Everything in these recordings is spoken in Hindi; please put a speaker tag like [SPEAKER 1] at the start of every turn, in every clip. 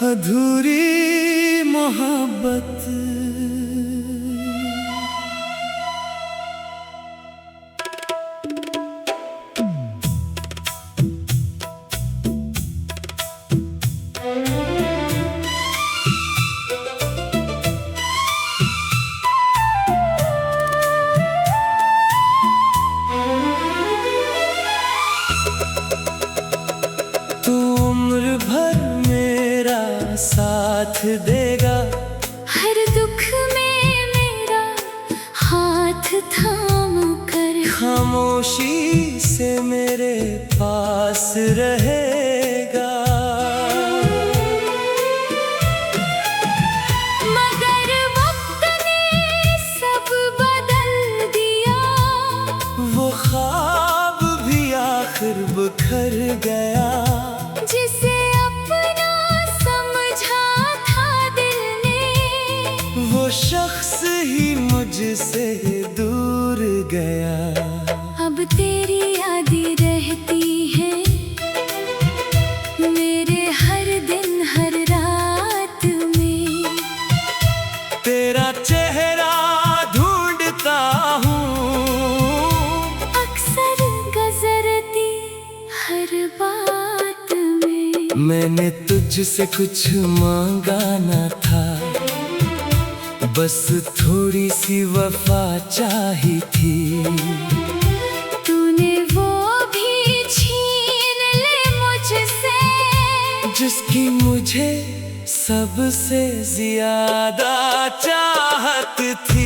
[SPEAKER 1] अधूरी मोहब्बत। तू उम्र भर मेरा साथ देगा,
[SPEAKER 2] हर दुख में मेरा हाथ थाम कर,
[SPEAKER 1] खामोशी से मेरे पास रहेगा।
[SPEAKER 2] मगर वक्त ने सब बदल दिया,
[SPEAKER 1] वो ख्वाब भी आखिर बिखर गया।
[SPEAKER 2] जिसे अपना समझा था दिल ने,
[SPEAKER 1] वो शख्स ही मुझसे दूर गया।
[SPEAKER 2] अब तेरी यादें रहती है मेरे हर दिन हर रात में।
[SPEAKER 1] तेरा चेहरा ढूंढता हूँ,
[SPEAKER 2] अक्सर गुजरती हर बात में।
[SPEAKER 1] मैंने तुझसे कुछ मांगा न था, बस थोड़ी सी वफा चाही थी।
[SPEAKER 2] तूने वो भी छीन ले मुझसे,
[SPEAKER 1] जिसकी मुझे सबसे ज्यादा चाहत थी।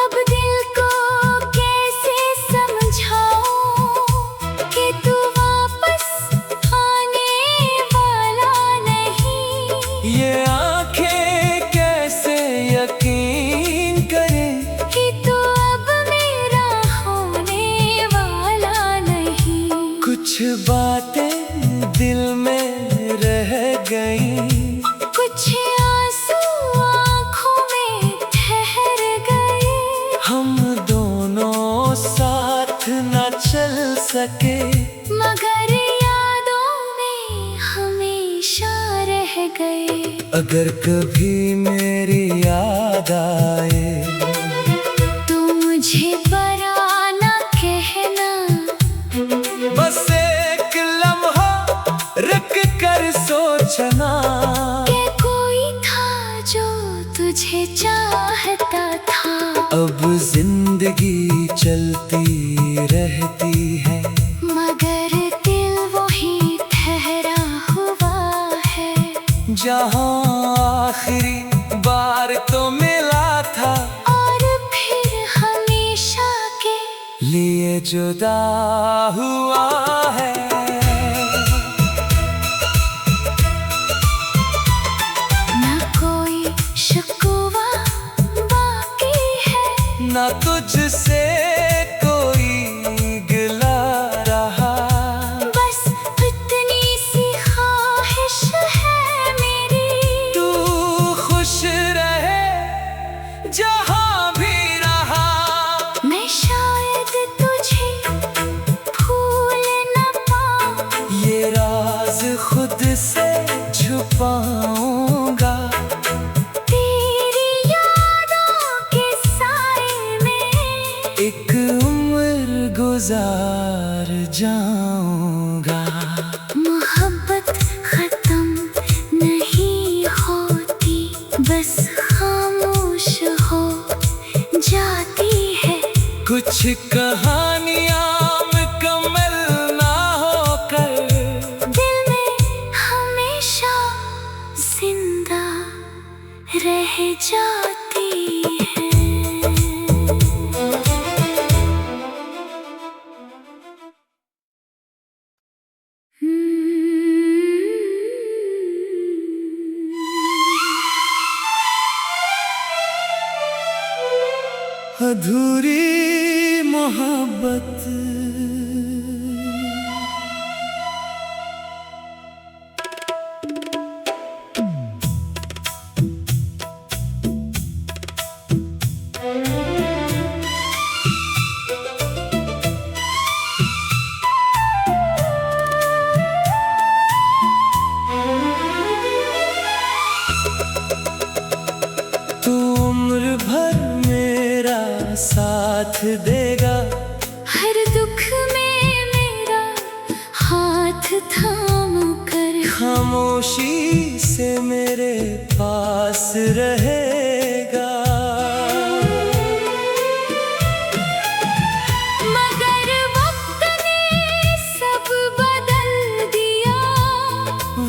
[SPEAKER 2] अब दिल को कैसे समझाऊं कि तू वापस आने वाला नहीं।
[SPEAKER 1] ये आंखें कैसे यकीन करें
[SPEAKER 2] कि तू अब मेरा होने वाला नहीं।
[SPEAKER 1] कुछ बातें दिल में रह गईं,
[SPEAKER 2] कुछ आंसू आँखों में ठहर गए।
[SPEAKER 1] हम दोनों साथ न चल सके,
[SPEAKER 2] मगर यादों में हमेशा रह गए।
[SPEAKER 1] अगर कभी मेरी याद आए
[SPEAKER 2] तू मुझे पराना कहना,
[SPEAKER 1] बस एक लम्हा रुक कर सोचना।
[SPEAKER 2] कि कोई था जो तुझे चाहता था।
[SPEAKER 1] अब जिंदगी चलती रहती है,
[SPEAKER 2] मगर दिल वही ठहरा हुआ है।
[SPEAKER 1] जहाँ आखिरी बार तो मिला था,
[SPEAKER 2] और फिर हमेशा के
[SPEAKER 1] लिए जुदा हुआ है।
[SPEAKER 2] ना कोई शिकवा बाकी है,
[SPEAKER 1] ना तुझसे कोई गिला रहा।
[SPEAKER 2] बस इतनी सी ख्वाहिश है मेरी,
[SPEAKER 1] तू खुश रहे जहाँ भी रहा।
[SPEAKER 2] मैं शायद तुझे भूल न पाऊं।
[SPEAKER 1] ये राज खुद से छुपाऊंगा,
[SPEAKER 2] तेरी यादों के साए में
[SPEAKER 1] एक उम्र गुजार जाऊंगा।
[SPEAKER 2] मोहब्बत खत्म नहीं होती, बस खामोश हो जाती है।
[SPEAKER 1] कुछ कहानियां मुकम्मल ना होकर,
[SPEAKER 2] दिल में हमेशा जिंदा रह जाती है।
[SPEAKER 1] अधूरी मोहब्बत। तू उम्र भर मेरा साथ देगा,
[SPEAKER 2] हर दुख में मेरा हाथ थाम कर,
[SPEAKER 1] खामोशी से मेरे पास रहेगा।
[SPEAKER 2] मगर वक्त ने सब बदल दिया,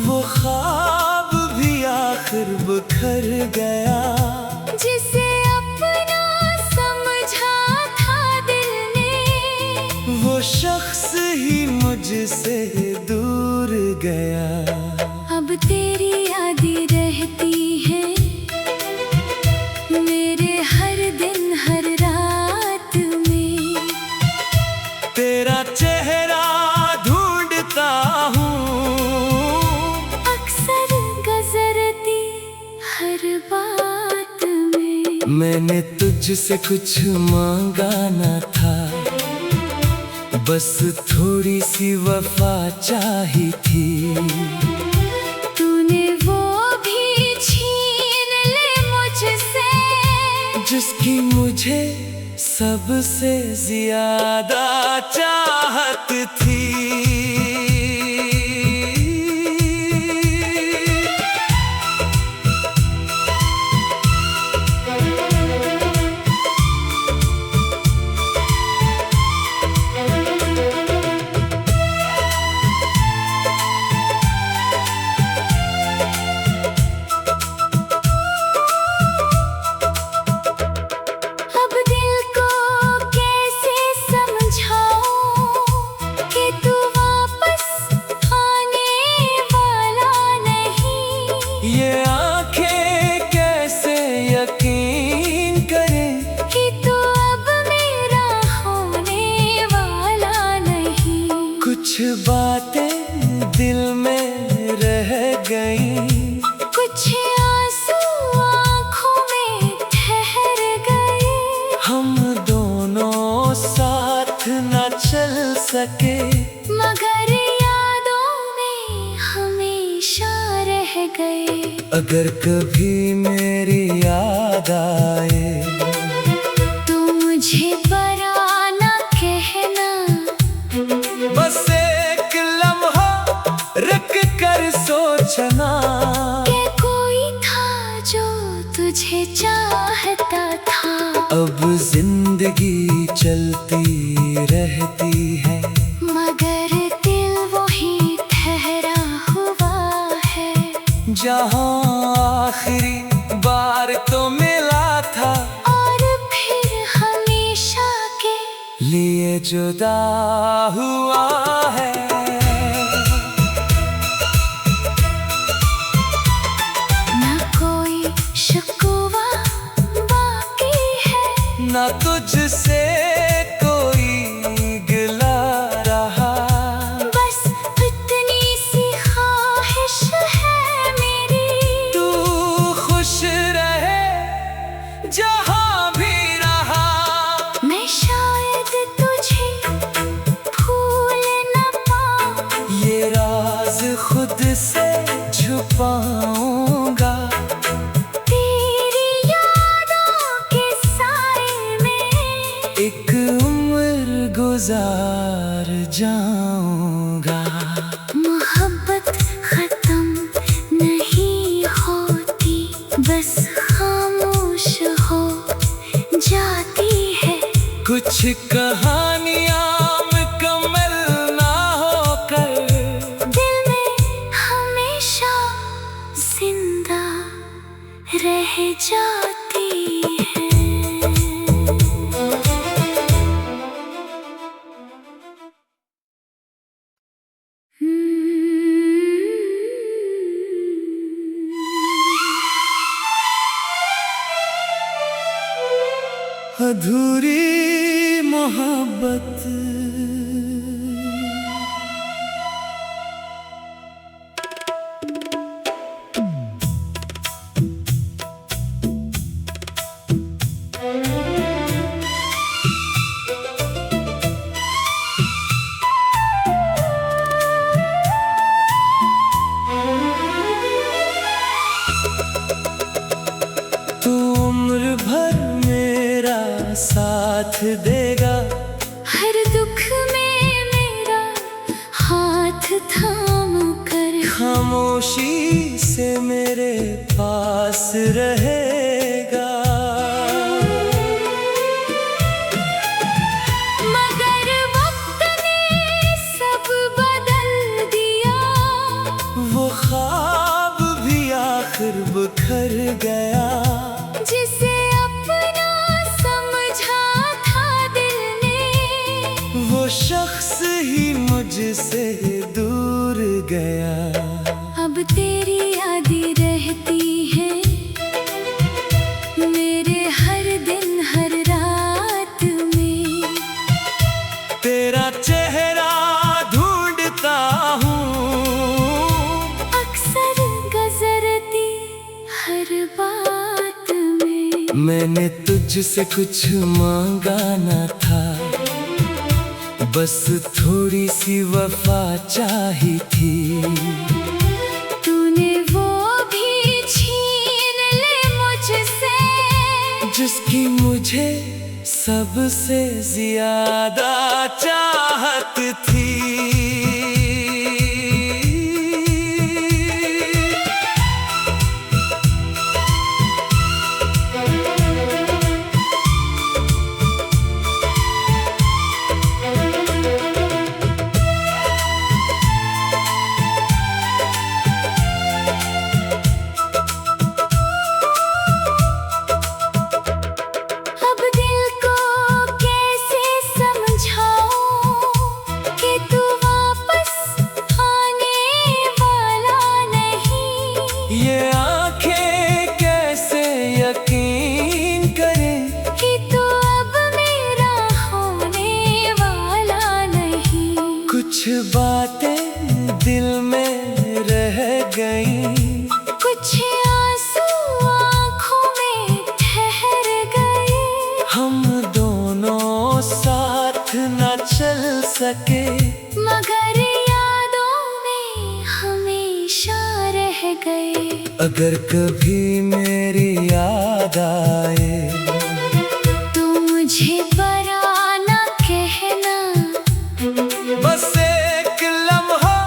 [SPEAKER 1] वो ख्वाब भी आखिर बिखर गया।
[SPEAKER 2] जिसे अपना समझा था दिल ने,
[SPEAKER 1] वो शख्स ही मुझसे दूर गया।
[SPEAKER 2] अब तेरी यादें रहती है मेरे हर दिन हर रात में।
[SPEAKER 1] तेरा चेहरा ढूंढता हूँ,
[SPEAKER 2] अक्सर गुजरती हर बात में।
[SPEAKER 1] मैंने तुझसे कुछ मांगा न था, बस थोड़ी सी वफा चाही थी।
[SPEAKER 2] तूने वो भी छीन ले मुझसे,
[SPEAKER 1] जिसकी मुझे सबसे ज्यादा चाहत थी।
[SPEAKER 2] अब दिल को कैसे समझाऊं कि तू वापस आने वाला नहीं।
[SPEAKER 1] ये आंखें कैसे यकीन करें
[SPEAKER 2] कि तू अब मेरा होने वाला नहीं।
[SPEAKER 1] कुछ बातें दिल में रह गई,
[SPEAKER 2] कुछ आंसू आँखों में ठहर गए।
[SPEAKER 1] हम दोनों साथ न चल सके,
[SPEAKER 2] मगर यादों में हमेशा रह गए।
[SPEAKER 1] अगर कभी मेरी याद आए
[SPEAKER 2] तू मुझे पराना कहना,
[SPEAKER 1] बस एक लम्हा रुक कर सोचना।
[SPEAKER 2] कि कोई था जो तुझे चाहता था।
[SPEAKER 1] अब जिंदगी चलती रहती है,
[SPEAKER 2] मगर दिल वही ठहरा हुआ है।
[SPEAKER 1] जहाँ आखिरी बार तो मिला था,
[SPEAKER 2] और फिर हमेशा के
[SPEAKER 1] लिए जुदा हुआ है।
[SPEAKER 2] न कोई शिकवा बाकी है,
[SPEAKER 1] न तुझसे कोई गिला रहा।
[SPEAKER 2] बस इतनी सी ख्वाहिश है मेरी,
[SPEAKER 1] तू खुश रहे जहाँ भी रहा।
[SPEAKER 2] मैं शायद तुझे भूल न पाऊं।
[SPEAKER 1] ये राज खुद से छुपाऊंगा,
[SPEAKER 2] तेरी यादों के साए में
[SPEAKER 1] अधूरी मोहब्बत। तू उम्र भर मेरा साथ देगा,
[SPEAKER 2] हर दुख में मेरा हाथ थाम कर,
[SPEAKER 1] खामोशी से मेरे पास रहेगा।
[SPEAKER 2] मगर वक्त ने सब बदल दिया,
[SPEAKER 1] वो ख्वाब भी आखिर बिखर गया,
[SPEAKER 2] जिसे अपना समझा था दिल ने,
[SPEAKER 1] वो शख्स ही मुझसे दूर गया।
[SPEAKER 2] अब तेरी यादें रहती है मेरे हर दिन हर रात में,
[SPEAKER 1] तेरा चेहरा ढूंढता हूँ
[SPEAKER 2] अक्सर गुजरती हर बात में।
[SPEAKER 1] मैंने तुझसे कुछ मांगा न था, बस थोड़ी सी वफा चाही थी।
[SPEAKER 2] तूने वो भी छीन ले मुझसे,
[SPEAKER 1] जिसकी मुझे सबसे ज्यादा चाहत थी।
[SPEAKER 2] अब दिल को कैसे समझाऊं कि तू वापस आने वाला नहीं।
[SPEAKER 1] ये आंखें कैसे यकीन करें
[SPEAKER 2] कि तू अब मेरा होने वाला नहीं।
[SPEAKER 1] कुछ बातें दिल में रह गई,
[SPEAKER 2] कुछ आंसू आँखों में ठहर गए,
[SPEAKER 1] हम दोनों साथ न चल सके,
[SPEAKER 2] मगर यादों में हमेशा रह गए।
[SPEAKER 1] अगर कभी मेरी याद आए
[SPEAKER 2] तू मुझे पराना कहना,
[SPEAKER 1] बस एक लम्हा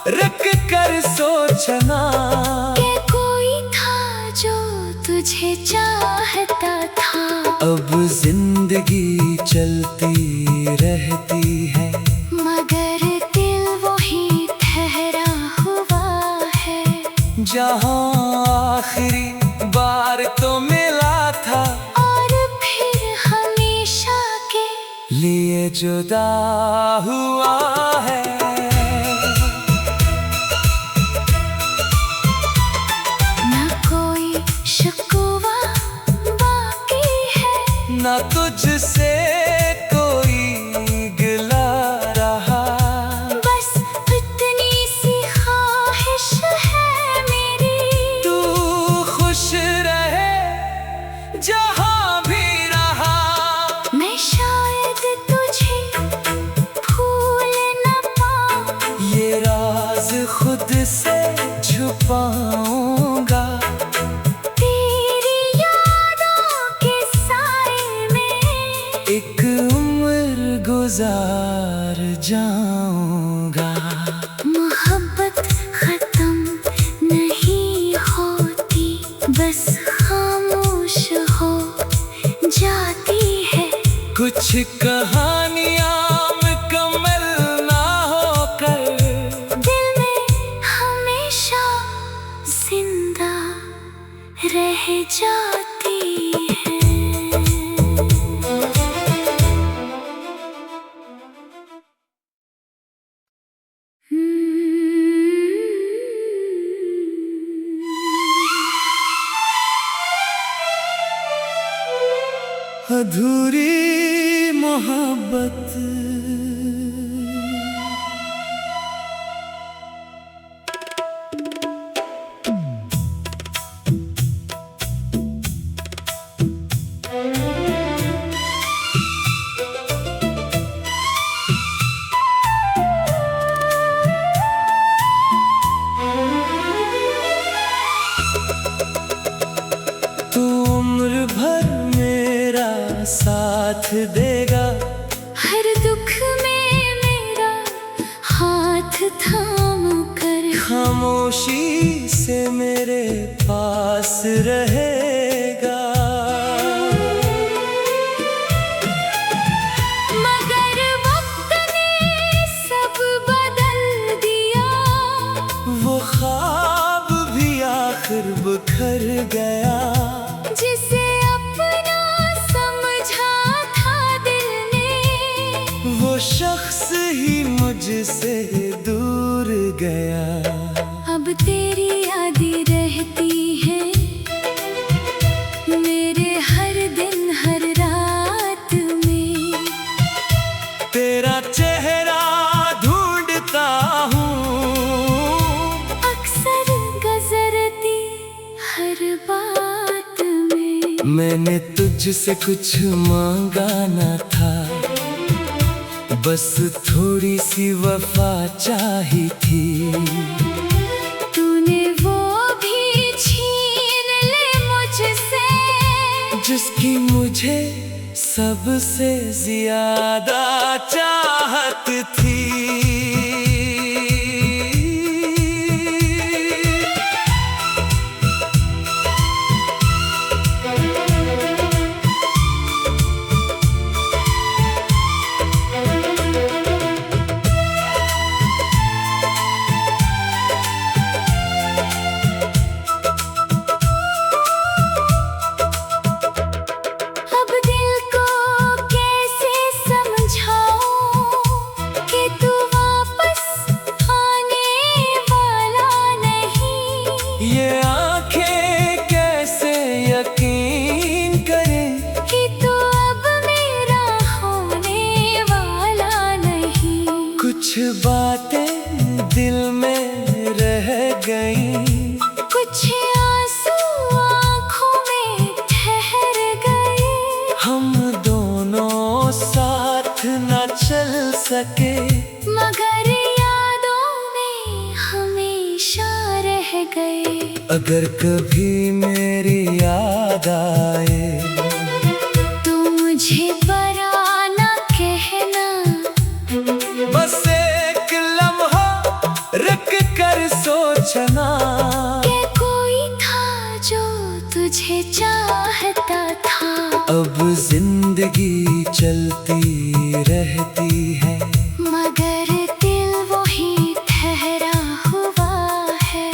[SPEAKER 1] रख कर सोचना
[SPEAKER 2] कि कोई था जो तुझे चाहता था।
[SPEAKER 1] अब जिंदगी चलती रहती है,
[SPEAKER 2] मगर दिल वही ठहरा हुआ है,
[SPEAKER 1] जहाँ आखिरी बार तो मिला था,
[SPEAKER 2] और फिर हमेशा के
[SPEAKER 1] लिए जुदा हुआ है।
[SPEAKER 2] न कोई शिकवा बाकी है,
[SPEAKER 1] न तुझसे कोई गिला रहा,
[SPEAKER 2] बस इतनी सी ख्वाहिश है मेरी।
[SPEAKER 1] तू खुश रहे जहाँ भी रहा,
[SPEAKER 2] मैं शायद तुझे भूल न पाऊं,
[SPEAKER 1] ये राज खुद से छुपाऊंगा।
[SPEAKER 2] तेरी यादों के साए में
[SPEAKER 1] एक उम्र गुजार जाऊंगा।
[SPEAKER 2] मोहब्बत खत्म नहीं होती, बस खामोश हो जाती है।
[SPEAKER 1] कुछ कहानियां मुकम्मल ना होकर,
[SPEAKER 2] दिल में हमेशा जिंदा रह जाती है।
[SPEAKER 1] अधूरी मोहब्बत। तू उम्र भर मेरा साथ देगा,
[SPEAKER 2] हर दुख में मेरा हाथ थाम कर,
[SPEAKER 1] खामोशी से मेरे पास रहेगा।
[SPEAKER 2] मगर वक्त ने सब बदल दिया,
[SPEAKER 1] वो ख्वाब भी आखिर बिखर गया।
[SPEAKER 2] जिसे अपना समझा था दिल ने,
[SPEAKER 1] वो शख्स ही मुझसे दूर गया।
[SPEAKER 2] अब तेरी यादें रहती है मेरे हर दिन हर रात में।
[SPEAKER 1] तेरा चेहरा ढूंढता हूँ,
[SPEAKER 2] अक्सर गुजरती हर बात में।
[SPEAKER 1] मैंने तुझसे कुछ मांगा न था, बस थोड़ी सी वफा चाही थी।
[SPEAKER 2] तूने वो भी छीन ले मुझसे,
[SPEAKER 1] जिसकी मुझे सबसे ज्यादा चाहत थी।
[SPEAKER 2] अब दिल को कैसे समझाऊं कि तू वापस आने वाला नहीं।
[SPEAKER 1] ये आंखें कैसे यकीन करें
[SPEAKER 2] कि तू अब मेरा होने वाला नहीं।
[SPEAKER 1] कुछ बातें दिल में रह गई,
[SPEAKER 2] कुछ आंसू आँखों में ठहर गए।
[SPEAKER 1] हम दोनों साथ न चल सके,
[SPEAKER 2] मगर यादों में हमेशा रह गए।
[SPEAKER 1] अगर कभी मेरी याद आए
[SPEAKER 2] तू मुझे पराना कहना,
[SPEAKER 1] बस एक लम्हा रुक कर सोचना।
[SPEAKER 2] कि कोई था जो तुझे चाहता था।
[SPEAKER 1] अब जिंदगी चलती रहती है,
[SPEAKER 2] मगर दिल वही ठहरा हुआ है।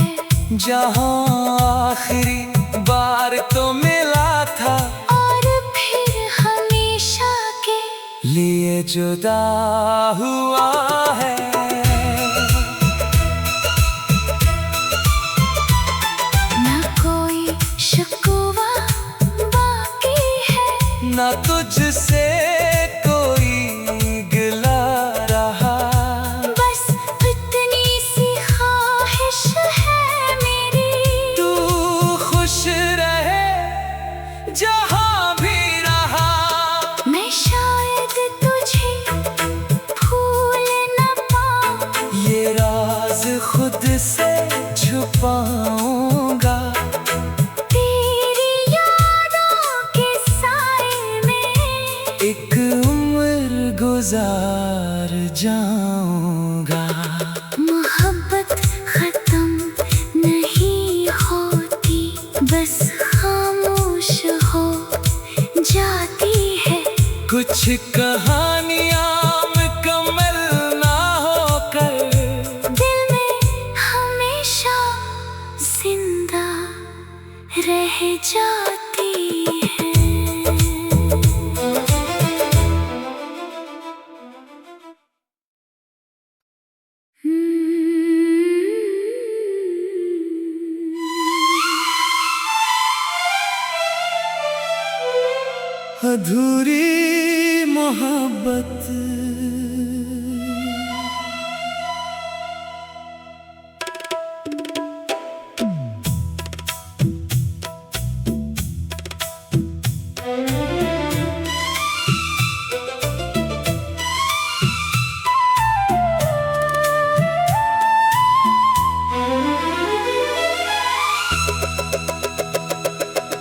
[SPEAKER 1] जहाँ आखिरी बार तो मिला था,
[SPEAKER 2] और फिर हमेशा के
[SPEAKER 1] लिए जुदा हुआ है।
[SPEAKER 2] न कोई शिकवा बाकी है,
[SPEAKER 1] न तुझसे कोई गिला रहा।
[SPEAKER 2] बस इतनी सी ख्वाहिश है मेरी,
[SPEAKER 1] तू खुश रहे जहाँ भी रहा।
[SPEAKER 2] मैं शायद तुझे भूल न पाऊं।
[SPEAKER 1] ये राज खुद से छुपाऊंगा,
[SPEAKER 2] तेरी यादों के साए में
[SPEAKER 1] एक उम्र गुजार जाऊंगा।
[SPEAKER 2] मोहब्बत खत्म नहीं होती, बस खामोश हो जाती है।
[SPEAKER 1] कुछ कहानियां मुकम्मल ना होकर,
[SPEAKER 2] दिल में हमेशा जिंदा रह जाती है।
[SPEAKER 1] अधूरी मोहब्बत।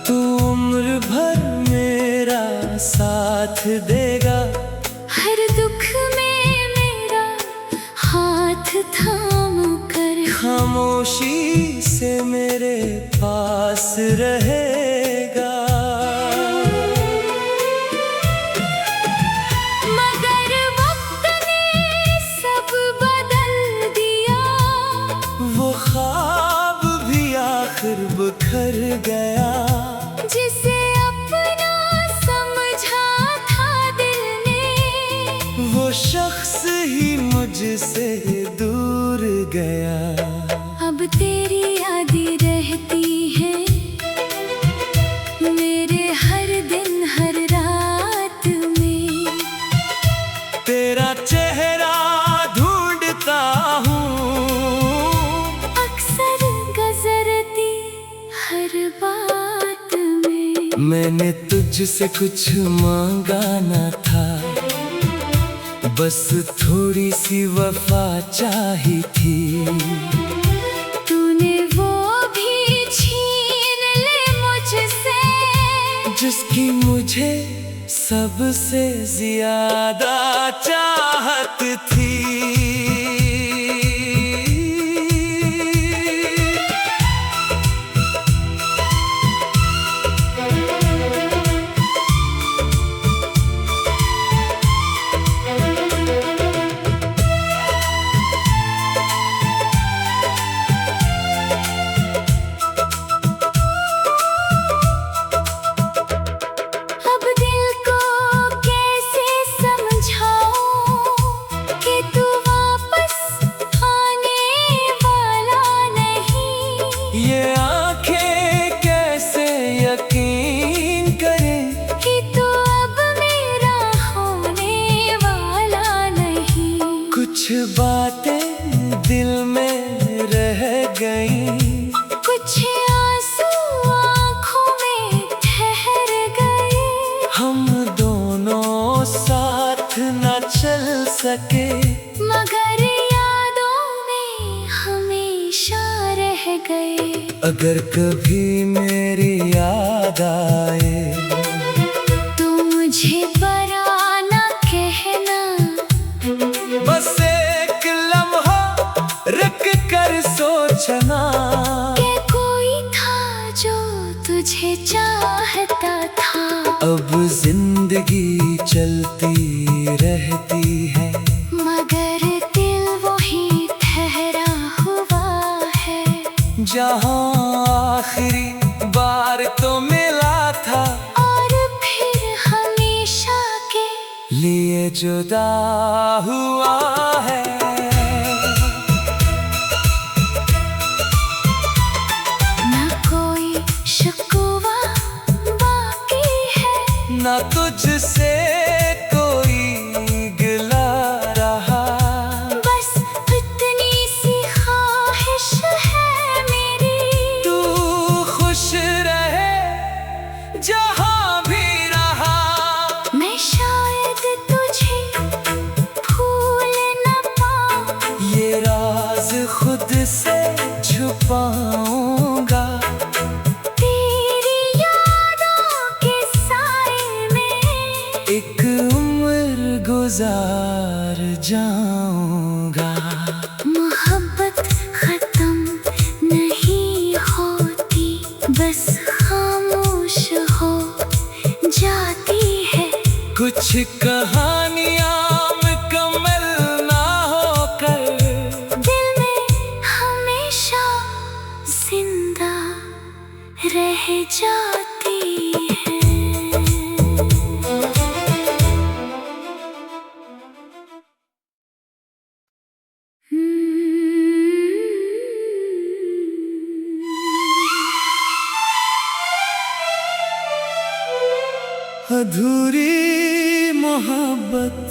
[SPEAKER 1] तू उम्र भर मेरा साथ देगा,
[SPEAKER 2] हर दुख में मेरा हाथ थाम कर,
[SPEAKER 1] खामोशी से मेरे पास रहेगा।
[SPEAKER 2] मगर वक्त ने सब बदल दिया,
[SPEAKER 1] वो ख्वाब भी आखिर बिखर गया।
[SPEAKER 2] जिसे अपना समझा था दिल ने,
[SPEAKER 1] वो शख्स ही मुझसे दूर गया।
[SPEAKER 2] अब तेरी यादें रहती है मेरे हर दिन हर रात में।
[SPEAKER 1] तेरा चेहरा ढूंढता हूँ,
[SPEAKER 2] अक्सर गुजरती हर बात में।
[SPEAKER 1] मैंने तुझसे कुछ मांगा न था, बस थोड़ी सी वफा चाही थी।
[SPEAKER 2] तूने वो भी छीन ले मुझसे,
[SPEAKER 1] जिसकी मुझे सबसे ज्यादा चाहत थी।
[SPEAKER 2] अब दिल को कैसे समझाऊं कि तू वापस आने वाला नहीं।
[SPEAKER 1] ये आंखें कैसे यकीन करें
[SPEAKER 2] कि तू अब मेरा होने वाला नहीं।
[SPEAKER 1] कुछ बातें दिल में रह गईं,
[SPEAKER 2] कुछ आंसू आँखों में ठहर गए।
[SPEAKER 1] हम दोनों साथ न चल सके,
[SPEAKER 2] मगर यादों में हमेशा रह गए।
[SPEAKER 1] अगर कभी मेरी याद आए
[SPEAKER 2] तू मुझे पराना कहना,
[SPEAKER 1] बस एक लम्हा रुक कर सोचना।
[SPEAKER 2] कि कोई था जो तुझे चाहता था।
[SPEAKER 1] अब जिंदगी चलती रहती है,
[SPEAKER 2] मगर दिल वही ठहरा हुआ है।
[SPEAKER 1] जहाँ आखिरी बार तो मिला था,
[SPEAKER 2] और फिर हमेशा के
[SPEAKER 1] लिए जुदा हुआ है।
[SPEAKER 2] न कोई शिकवा बाकी है,
[SPEAKER 1] ना तुझसे कोई गिला रहा।
[SPEAKER 2] बस इतनी सी ख्वाहिश है मेरी,
[SPEAKER 1] तू खुश रहे जहाँ भी रहा।
[SPEAKER 2] मैं शायद तुझे भूल न पाऊं।
[SPEAKER 1] ये राज खुद से छुपाऊंगा,
[SPEAKER 2] तेरी यादों के साए में
[SPEAKER 1] एक उम्र गुजार जाऊंगा।
[SPEAKER 2] मोहब्बत खत्म नहीं होती, बस खामोश हो जाती है।
[SPEAKER 1] कुछ कहानियां मुकम्मल ना होकर,
[SPEAKER 2] दिल में हमेशा जिंदा रह जाती है।
[SPEAKER 1] अधूरी मोहब्बत।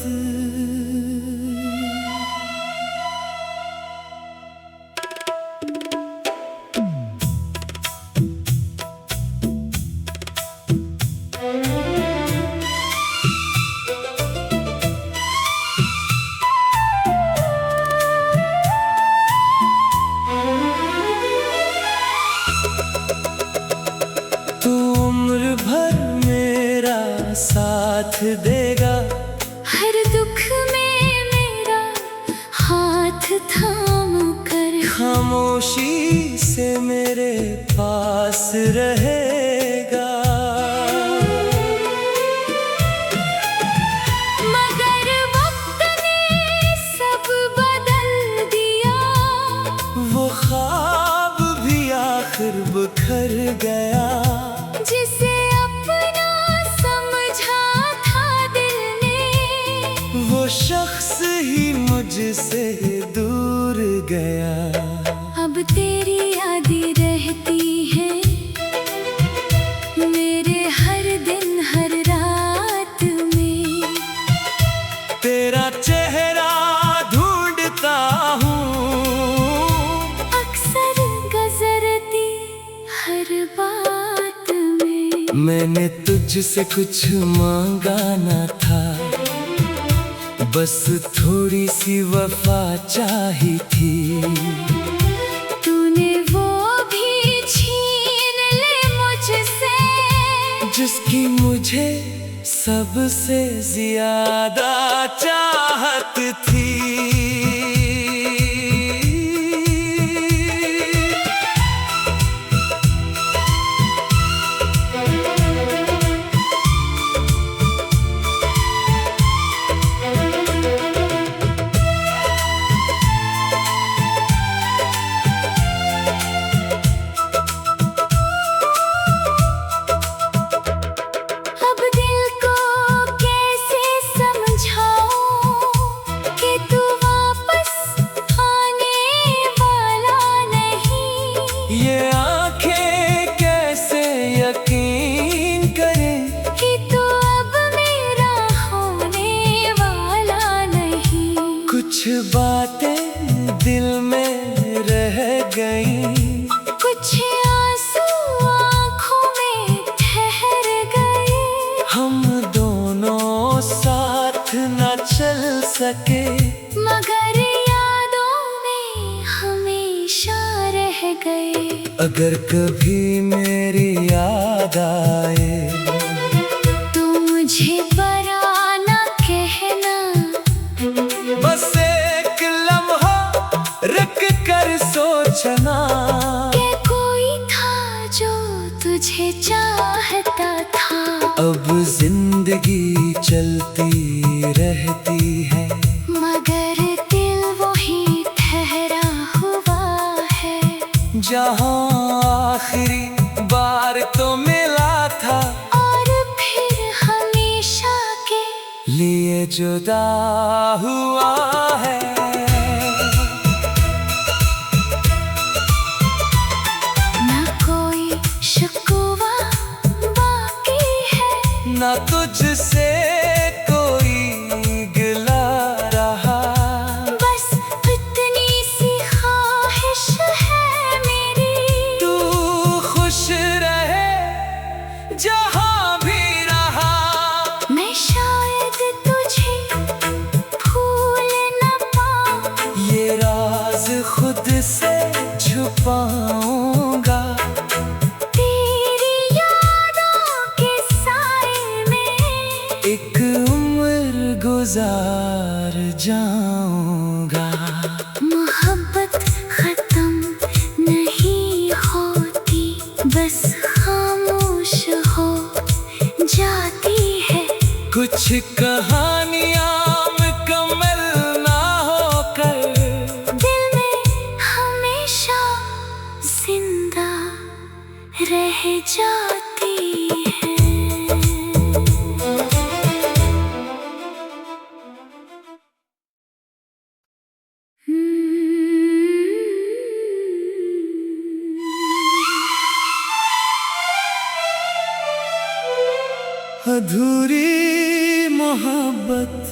[SPEAKER 1] तू उम्र भर मेरा साथ देगा,
[SPEAKER 2] हर दुख में मेरा हाथ थाम कर,
[SPEAKER 1] खामोशी से मेरे पास रहेगा।
[SPEAKER 2] मगर वक्त ने सब बदल दिया,
[SPEAKER 1] वो ख्वाब भी आखिर बिखर गया,
[SPEAKER 2] जिसे अपना समझा था दिल ने,
[SPEAKER 1] वो शख्स ही मुझसे दूर गया।
[SPEAKER 2] अब तेरी यादें रहती है मेरे हर दिन हर रात में,
[SPEAKER 1] तेरा चेहरा ढूंढता हूँ
[SPEAKER 2] अक्सर गुजरती हर बात में।
[SPEAKER 1] मैंने तुझसे कुछ मांगा ना था, बस थोड़ी सी वफा चाही थी।
[SPEAKER 2] तूने वो भी छीन ले मुझसे,
[SPEAKER 1] जिसकी मुझे सबसे ज्यादा चाहत थी।
[SPEAKER 2] अब दिल को कैसे समझाऊं कि तू वापस आने वाला नहीं।
[SPEAKER 1] ये आंखें कैसे यकीन करें
[SPEAKER 2] कि तू अब मेरा होने वाला नहीं।
[SPEAKER 1] कुछ बातें दिल में रह गई,
[SPEAKER 2] कुछ आंसू आँखों में ठहर गए,
[SPEAKER 1] हम दोनों साथ न चल सके,
[SPEAKER 2] मगर यादों में हमेशा रह गए।
[SPEAKER 1] अगर कभी मेरी याद आए
[SPEAKER 2] तू मुझे पराना कहना,
[SPEAKER 1] बस एक लम्हा रुक कर सोचना,
[SPEAKER 2] कि कोई था जो तुझे चाहता था।
[SPEAKER 1] अब जिंदगी चलती रहती है,
[SPEAKER 2] मगर दिल वही ठहरा हुआ है,
[SPEAKER 1] जहाँ आखिरी बार तो मिला था,
[SPEAKER 2] और फिर हमेशा के
[SPEAKER 1] लिए जुदा हुआ है।
[SPEAKER 2] न कोई शिकवा बाकी है,
[SPEAKER 1] न तुझसे कोई गिला रहा,
[SPEAKER 2] बस इतनी सी ख्वाहिश है मेरी,
[SPEAKER 1] तू खुश रहे जहाँ भी रहा।
[SPEAKER 2] मैं शायद तुझे भूल न पाऊं,
[SPEAKER 1] ये राज खुद से छुपाऊंगा,
[SPEAKER 2] तेरी यादों के साए में
[SPEAKER 1] एक उम्र गुजार जाऊंगा।
[SPEAKER 2] मोहब्बत खत्म नहीं होती, बस खामोश हो जाती है।
[SPEAKER 1] कुछ कहानियां मुकम्मल ना होकर,
[SPEAKER 2] दिल में हमेशा जिंदा रह जाती है।
[SPEAKER 1] अधूरी मोहब्बत।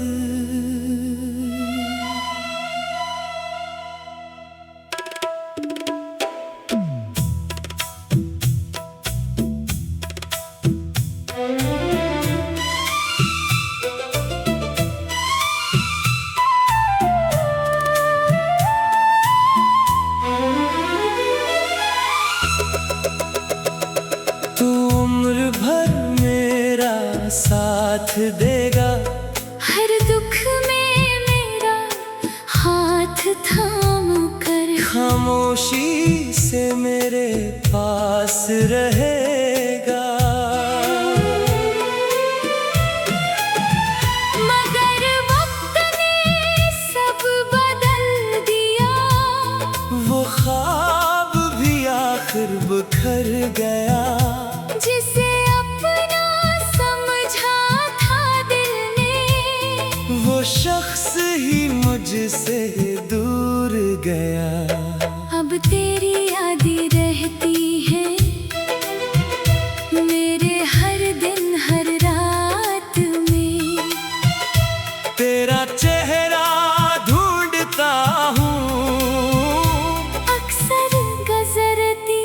[SPEAKER 1] तू उम्र भर मेरा साथ देगा,
[SPEAKER 2] हर दुख में मेरा हाथ थाम कर,
[SPEAKER 1] खामोशी से मेरे पास रहेगा।
[SPEAKER 2] मगर वक्त ने सब बदल दिया,
[SPEAKER 1] वो ख्वाब भी आखिर बिखर गया।
[SPEAKER 2] जिसे अपना समझा था दिल ने,
[SPEAKER 1] वो शख्स ही मुझसे दूर गया।
[SPEAKER 2] अब तेरी यादें रहती है मेरे हर दिन हर रात में।
[SPEAKER 1] तेरा चेहरा ढूंढता हूँ,
[SPEAKER 2] अक्सर गुजरती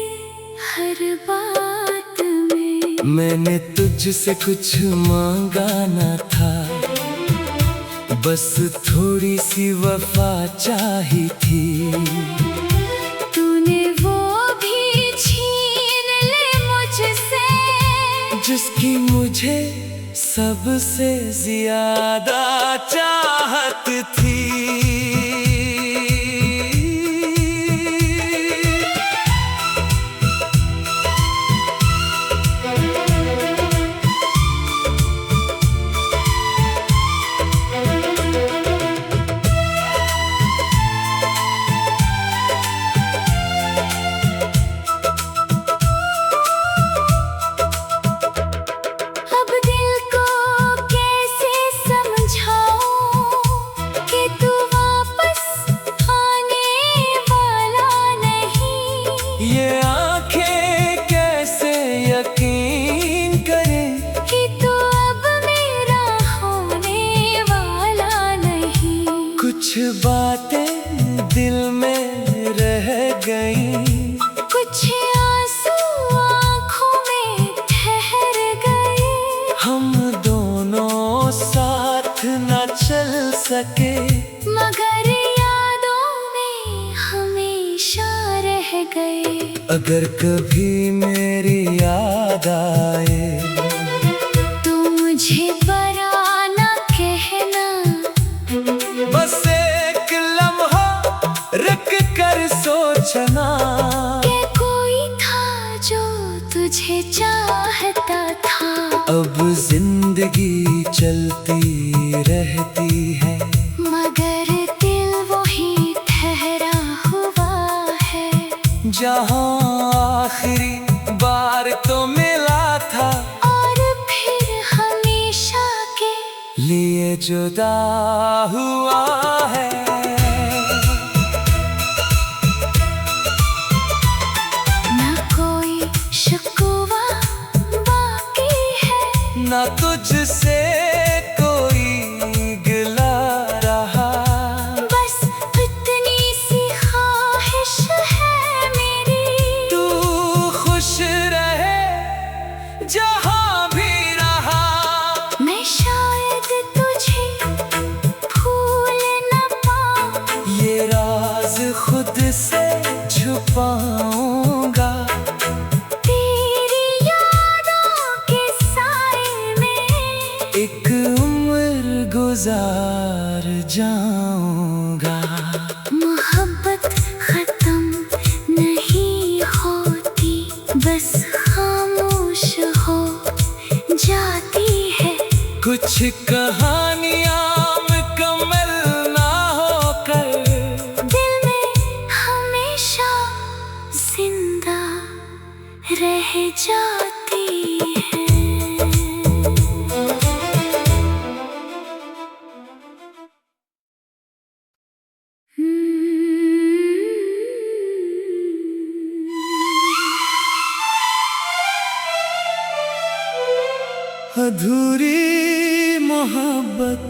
[SPEAKER 2] हर बात में।
[SPEAKER 1] मैंने तुझसे कुछ मांगा न था, बस थोड़ी सी वफा चाही थी।
[SPEAKER 2] तूने वो भी छीन ले मुझसे,
[SPEAKER 1] जिसकी मुझे सबसे ज्यादा चाहत थी।
[SPEAKER 2] अब दिल को कैसे समझाऊं कि तू वापस आने वाला नहीं।
[SPEAKER 1] ये आंखें कैसे यकीन करें
[SPEAKER 2] कि तू अब मेरा होने वाला नहीं।
[SPEAKER 1] कुछ बातें दिल में रह गई,
[SPEAKER 2] कुछ आंसू आँखों में ठहर गए।
[SPEAKER 1] हम दोनों साथ न चल सके,
[SPEAKER 2] मगर यादों में हमेशा रह गए।
[SPEAKER 1] अगर कभी मेरी याद आए
[SPEAKER 2] तू मुझे बराना कहना,
[SPEAKER 1] बस एक लम्हा रुक कर सोचना।
[SPEAKER 2] कि कोई था जो तुझे चाहता था।
[SPEAKER 1] अब जिंदगी चलती रहती है,
[SPEAKER 2] मगर दिल वही ठहरा हुआ है।
[SPEAKER 1] जहाँ आखिरी बार तो मिला था,
[SPEAKER 2] और फिर हमेशा के
[SPEAKER 1] लिए जुदा हुआ है।
[SPEAKER 2] न कोई शिकवा बाकी है,
[SPEAKER 1] ना तुझसे कोई गिला रहा।
[SPEAKER 2] बस इतनी सी ख्वाहिश है मेरी।
[SPEAKER 1] तू खुश रहे जहाँ भी रहा,
[SPEAKER 2] मैं शायद तुझे भूल न पाऊं।
[SPEAKER 1] ये राज खुद से छुपाऊंगा।
[SPEAKER 2] तेरी यादों के साए में
[SPEAKER 1] एक उम्र गुजार जाऊंगा।
[SPEAKER 2] मोहब्बत खत्म नहीं होती, बस खामोश हो जाती है।
[SPEAKER 1] कुछ कहानियां मुकम्मल ना होकर,
[SPEAKER 2] दिल में हमेशा जिंदा रह जाती है।
[SPEAKER 1] अधूरी मोहब्बत।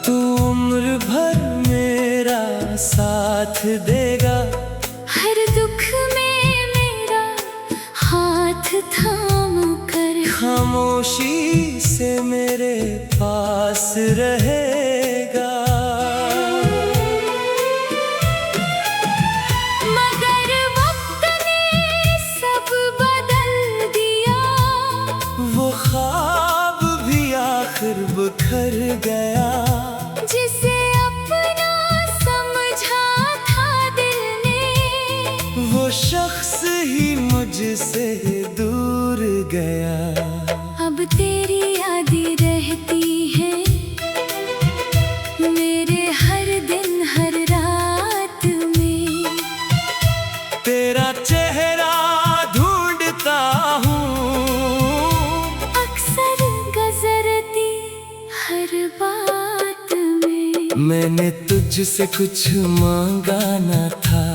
[SPEAKER 1] तू उम्र भर मेरा साथ देगा,
[SPEAKER 2] हर दुख में मेरा हाथ थाम कर,
[SPEAKER 1] खामोशी से मेरे पास रहेगा।
[SPEAKER 2] मगर वक्त ने सब बदल दिया,
[SPEAKER 1] वो ख्वाब भी आखिर बिखर गया।
[SPEAKER 2] जिसे अपना समझा था दिल ने,
[SPEAKER 1] वो शख्स ही मुझसे दूर गया।
[SPEAKER 2] अब तेरी यादें रहती है मेरे हर दिन हर रात में।
[SPEAKER 1] तेरा चेहरा ढूंढता हूँ,
[SPEAKER 2] अक्सर गुजरती हर बात में।
[SPEAKER 1] मैंने तुझसे कुछ मांगा ना था,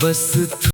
[SPEAKER 1] बस